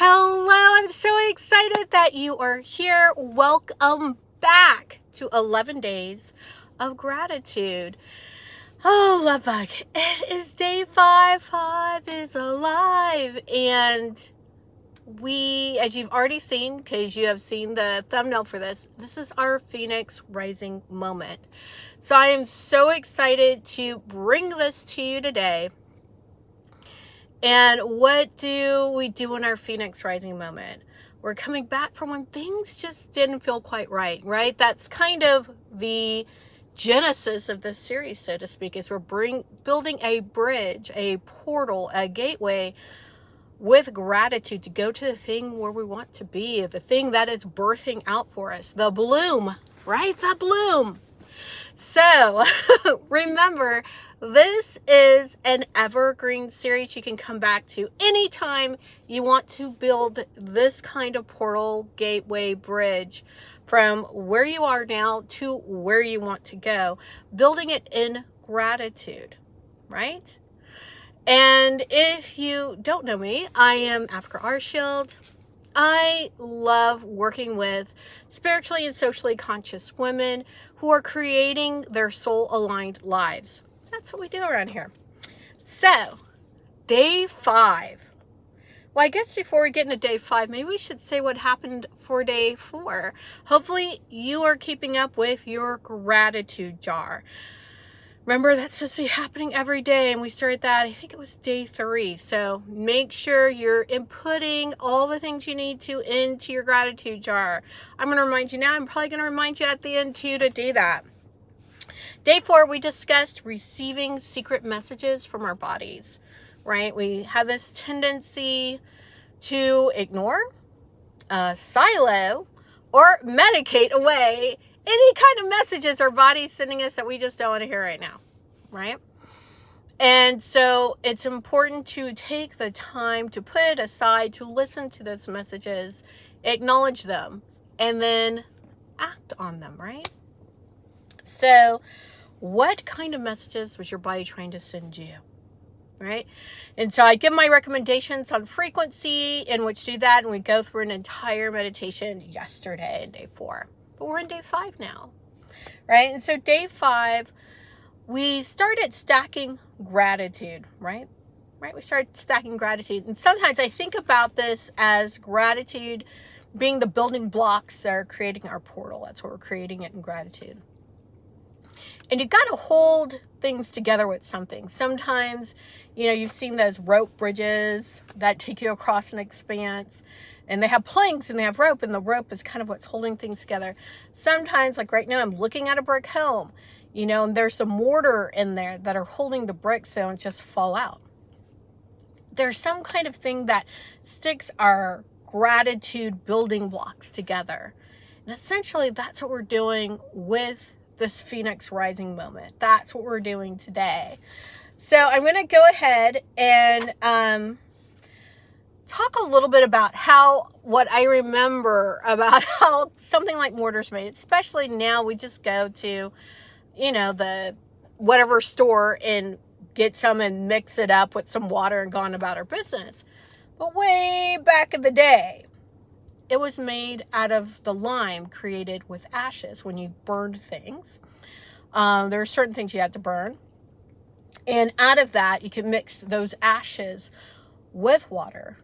Hello, I'm so excited that you are here. Welcome back to 11 Days of Gratitude. Oh, love bug. It is day 5. 5 is alive. And we, as you've already seen, because you have seen the thumbnail for this is our Phoenix Rising moment. So I am so excited to bring this to you today. And what do we do in our Phoenix Rising moment? We're coming back from when things just didn't feel quite right? That's kind of the genesis of this series, so to speak, is we're building a bridge, a portal, a gateway with gratitude to go to the thing where we want to be, the thing that is birthing out for us, the bloom, right? The bloom. So remember, this is an evergreen series you can come back to anytime you want to build this kind of portal, gateway, bridge from where you are now to where you want to go, building it in gratitude, right? And if you don't know me, I am Africa Arshield. I love working with spiritually and socially conscious women who are creating their soul-aligned lives. That's what we do around here. So, day 5. Well, I guess before we get into day 5, maybe we should say what happened for day 4. Hopefully, you are keeping up with your gratitude jar. Remember, that's supposed to be happening every day, and we started that, I think it was day 3. So make sure you're inputting all the things you need to into your gratitude jar. I'm going to remind you now. I'm probably going to remind you at the end too to do that. Day 4, we discussed receiving secret messages from our bodies, right? We have this tendency to ignore, silo, or medicate away any kind of messages our body's sending us that we just don't want to hear right now, right? And so it's important to take the time to put it aside, to listen to those messages, acknowledge them, and then act on them, right? So what kind of messages was your body trying to send you? Right? And so I give my recommendations on frequency in which to do that, and we go through an entire meditation yesterday in day 4. But we're in day 5 now, right? And so day 5, we started stacking gratitude, right? We started stacking gratitude. And sometimes I think about this as gratitude being the building blocks that are creating our portal. That's what we're creating it in gratitude. And you've got to hold things together with something. Sometimes, you've seen those rope bridges that take you across an expanse, and they have planks and they have rope, and the rope is kind of what's holding things together. Sometimes, like right now, I'm looking at a brick home, and there's some mortar in there that are holding the bricks so don't just fall out. There's some kind of thing that sticks our gratitude building blocks together. And essentially, that's what we're doing with this Phoenix Rising moment. That's what we're doing today. So I'm going to go ahead and talk a little bit about what I remember about how something like mortar's made. Especially now, we just go to, the whatever store and get some and mix it up with some water and go on about our business. But way back in the day, it was made out of the lime created with ashes when you burned things. There are certain things you had to burn. And out of that, you can mix those ashes with water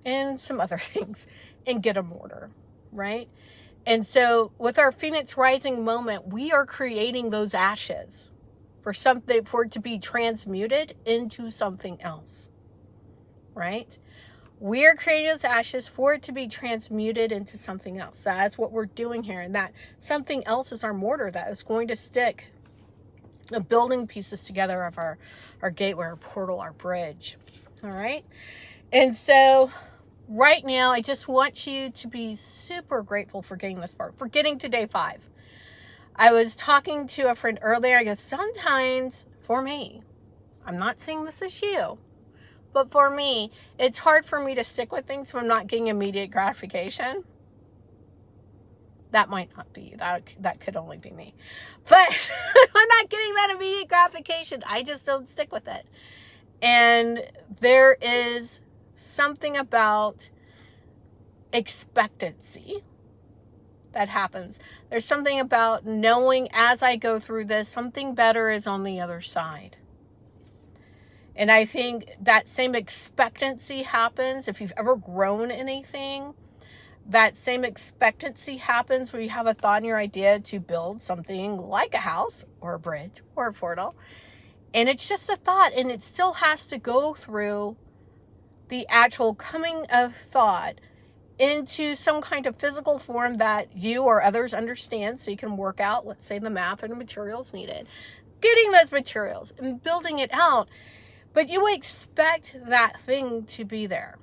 and some other things and get a mortar, right? And so with our Phoenix Rising moment, we are creating those ashes for it to be transmuted into something else, right? We are creating those ashes for it to be transmuted into something else. That's what we're doing here. And that something else is our mortar that is going to stick the building pieces together of our gateway, our portal, our bridge. All right. And so right now, I just want you to be super grateful for getting this far, for getting to day 5. I was talking to a friend earlier. I go, sometimes for me, I'm not saying this is you, but for me, it's hard for me to stick with things when I'm not getting immediate gratification. That might not be, that could only be me. But I'm not getting that immediate gratification. I just don't stick with it. And there is something about expectancy that happens. There's something about knowing as I go through this, something better is on the other side. And I think that same expectancy happens if you've ever grown anything. That same expectancy happens when you have a thought in your idea to build something like a house or a bridge or a portal. And it's just a thought, and it still has to go through the actual coming of thought into some kind of physical form that you or others understand, so you can work out, let's say, the math and the materials needed. Getting those materials and building it out. But you expect that thing to be there,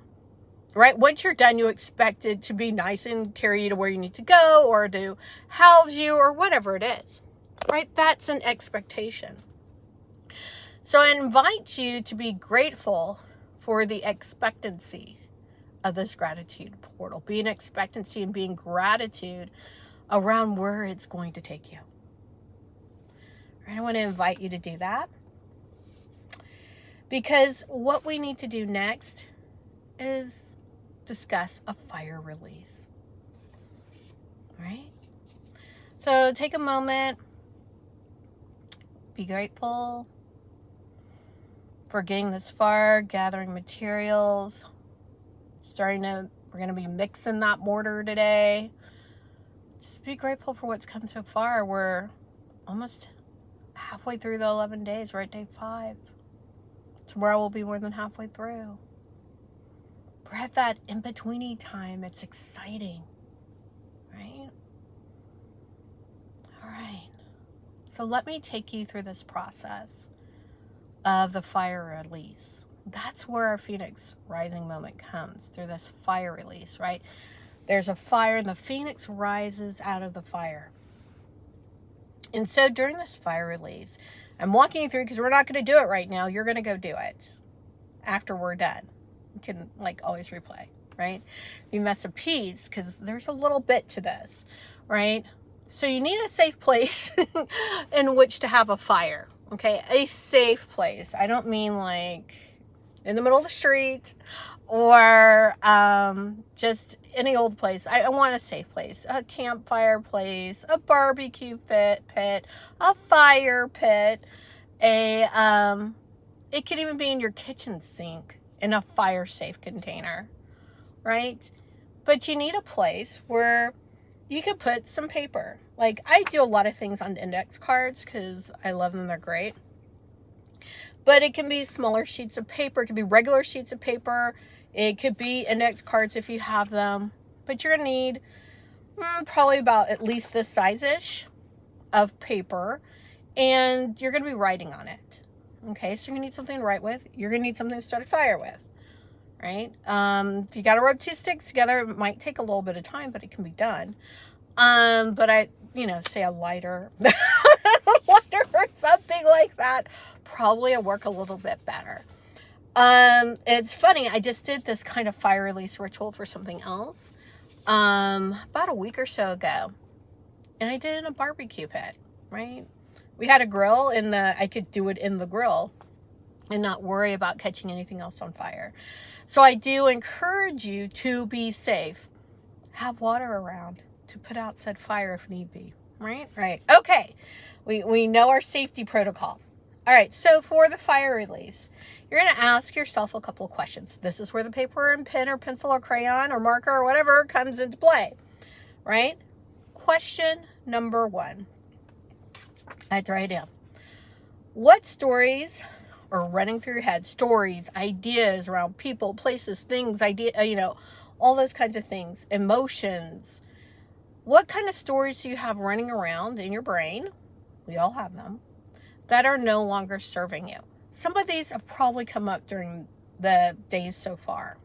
right? Once you're done, you expect it to be nice and carry you to where you need to go, or to house you, or whatever it is, right? That's an expectation. So I invite you to be grateful for the expectancy of this gratitude portal. Being expectancy and being gratitude around where it's going to take you. Right? I want to invite you to do that. Because what we need to do next is discuss a fire release. Right? So take a moment. Be grateful for getting this far, gathering materials. We're going to be mixing that mortar today. Just be grateful for what's come so far. We're almost halfway through the 11 days. We're at day 5. Tomorrow we'll be more than halfway through. We're at that in-betweeny time. It's exciting, right? All right. So let me take you through this process of the fire release. That's where our Phoenix rising moment comes, through this fire release, right? There's a fire and the Phoenix rises out of the fire. And so during this fire release, I'm walking you through, because we're not going to do it right now. You're going to go do it after we're done. You can always replay, right? You mess up peace, because there's a little bit to this, right? So you need a safe place in which to have a fire, okay? A safe place. I don't mean in the middle of the street or just any old place. I want a safe place, a campfire place, a barbecue pit, a fire pit, it could even be in your kitchen sink in a fire safe container, right? But you need a place where you could put some paper. I do a lot of things on index cards because I love them. They're great. But it can be smaller sheets of paper. It could be regular sheets of paper. It could be index cards if you have them. But you're going to need probably about at least this size-ish of paper. And you're going to be writing on it. Okay, so you're going to need something to write with. You're going to need something to start a fire with. Right? If you got to rub 2 sticks together, it might take a little bit of time, but it can be done. But say a lighter, or something like that, probably will work a little bit better. It's funny, I just did this kind of fire release ritual for something else, about a week or so ago, and I did it in a barbecue pit, right? We had a grill I could do it in the grill and not worry about catching anything else on fire. So I do encourage you to be safe. Have water around to put out said fire if need be. Right? Okay. We know our safety protocol. All right. So for the fire release, you're going to ask yourself a couple of questions. This is where the paper and pen or pencil or crayon or marker or whatever comes into play. Right? Question number 1. I had to write it down. What stories are running through your head? Stories, ideas around people, places, things, all those kinds of things, emotions. What kind of stories do you have running around in your brain? We all have them, that are no longer serving you. Some of these have probably come up during the days so far,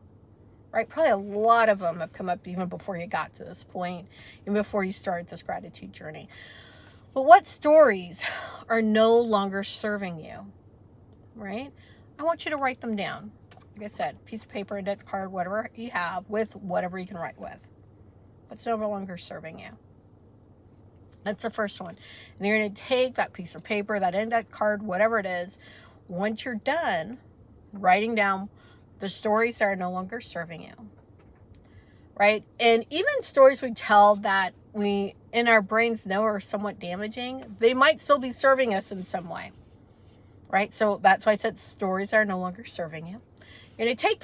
right? Probably a lot of them have come up even before you got to this point, and before you started this gratitude journey. But what stories are no longer serving you, right? I want you to write them down. Like I said, piece of paper, index card, whatever you have, with whatever you can write with. What's no longer serving you? That's the first one. And you're going to take that piece of paper, that index card, whatever it is. Once you're done writing down the stories that are no longer serving you, right? And even stories we tell that we, in our brains, know are somewhat damaging, they might still be serving us in some way, right? So that's why I said stories are no longer serving you. You're going to take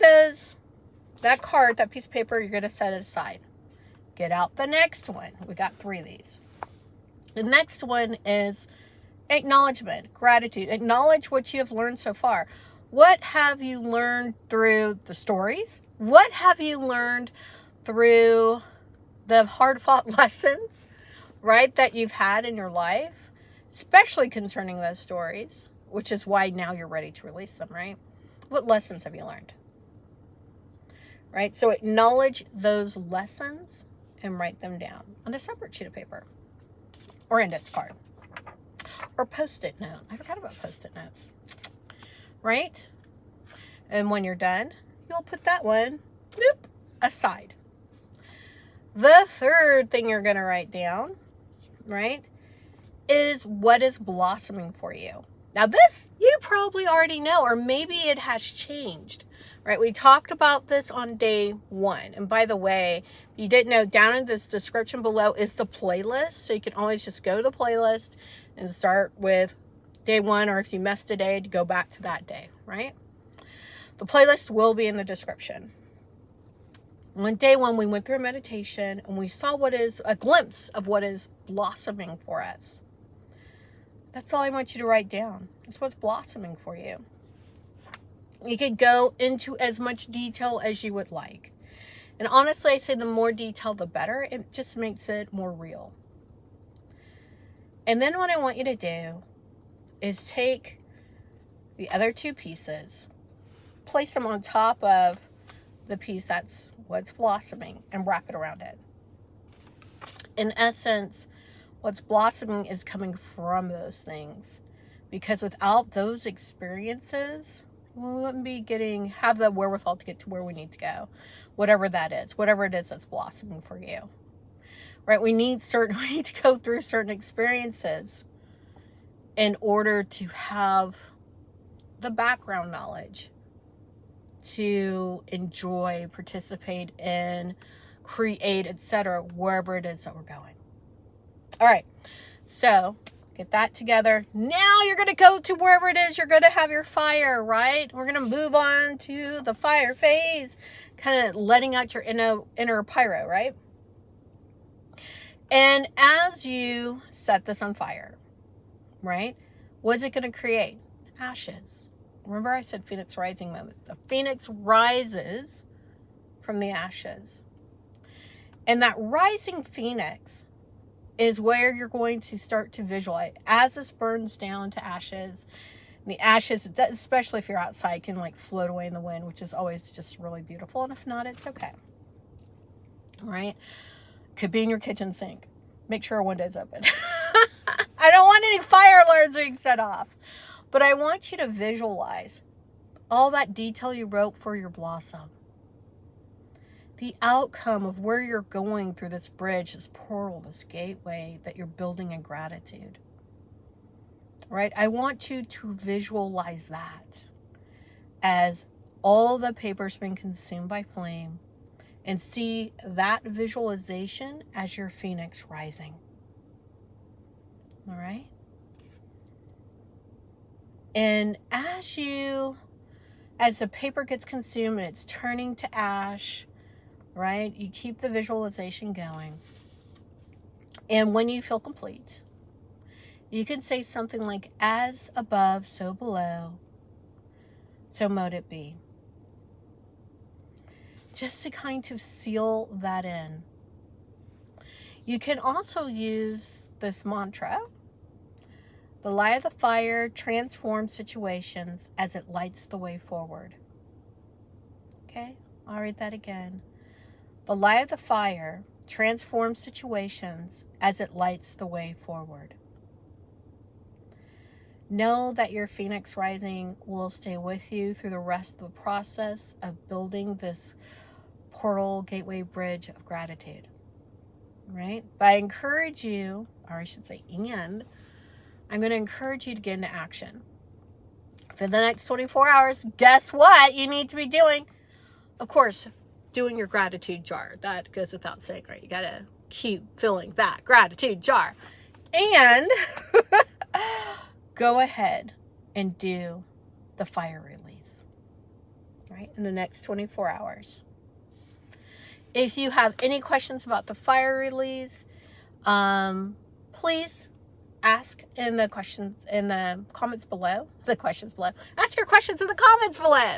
that card, that piece of paper, you're going to set it aside. Get out the next one. We got 3 of these. The next one is acknowledgement, gratitude. Acknowledge what you have learned so far. What have you learned through the stories? What have you learned through the hard-fought lessons, right, that you've had in your life, especially concerning those stories, which is why now you're ready to release them, right? What lessons have you learned? Right? So acknowledge those lessons and write them down on a separate sheet of paper or index card or post-it note. I forgot about post-it notes, right? And when you're done, you'll put that one aside. The third thing you're going to write down, right, is what is blossoming for you. Now this you probably already know, or maybe it has changed, right? We talked about this on day 1. And by the way, if you didn't know, down in this description below is the playlist. So you can always just go to the playlist and start with day 1, or if you missed a day, to go back to that day, right? The playlist will be in the description. On day 1, we went through a meditation and we saw what is a glimpse of what is blossoming for us. That's all I want you to write down. It's what's blossoming for you. You could go into as much detail as you would like. And honestly, I say the more detail, the better. It just makes it more real. And then what I want you to do is take the other 2 pieces, place them on top of the piece that's what's blossoming, and wrap it around it. In essence, what's blossoming is coming from those things, because without those experiences, we wouldn't have the wherewithal to get to where we need to go, whatever that is, whatever it is that's blossoming for you, right? We need to go through certain experiences in order to have the background knowledge to enjoy, participate in, create, etc., wherever it is that we're going. All right, so get that together. Now you're going to go to wherever it is you're going to have your fire, right? We're going to move on to the fire phase, kind of letting out your inner pyro, right? And as you set this on fire, right, what's it going to create? Ashes. Remember I said phoenix rising moment. The phoenix rises from the ashes. And that rising phoenix is where you're going to start to visualize as this burns down to ashes. And the ashes, especially if you're outside, can like float away in the wind, which is always just really beautiful. And if not, it's okay. All right. Could be in your kitchen sink. Make sure a window's open. I don't want any fire alarms being set off. But I want you to visualize all that detail you wrote for your blossom. The outcome of where you're going through this bridge, this portal, this gateway that you're building in gratitude. Right? I want you to visualize that as all the paper's been consumed by flame, and see that visualization as your phoenix rising. All right? And as the paper gets consumed and it's turning to ash, right, you keep the visualization going. And when you feel complete, you can say something like, as above, so below, so mote it be. Just to kind of seal that in. You can also use this mantra. The light of the fire transforms situations as it lights the way forward. Okay, I'll read that again. The light of the fire transforms situations as it lights the way forward. Know that your phoenix rising will stay with you through the rest of the process of building this portal, gateway, bridge of gratitude. Right? But I encourage you, or I should say, I'm going to encourage you to get into action. For the next 24 hours, guess what you need to be doing? Of course, doing your gratitude jar. That goes without saying, right? You got to keep filling that gratitude jar. And go ahead and do the fire release, right, in the next 24 hours. If you have any questions about the fire release, please ask in the comments below. Ask your questions in the comments below.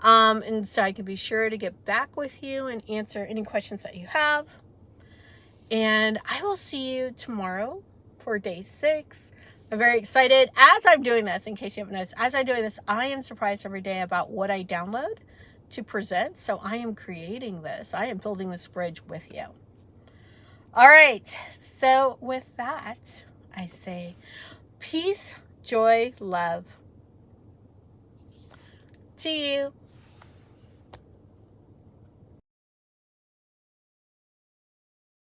And so I can be sure to get back with you and answer any questions that you have. And I will see you tomorrow for day 6. I'm very excited as I'm doing this. In case you haven't noticed, as I'm doing this, I am surprised every day about what I download to present. So I am creating this. I am building this bridge with you. All right. So with that, I say peace, joy, love to you.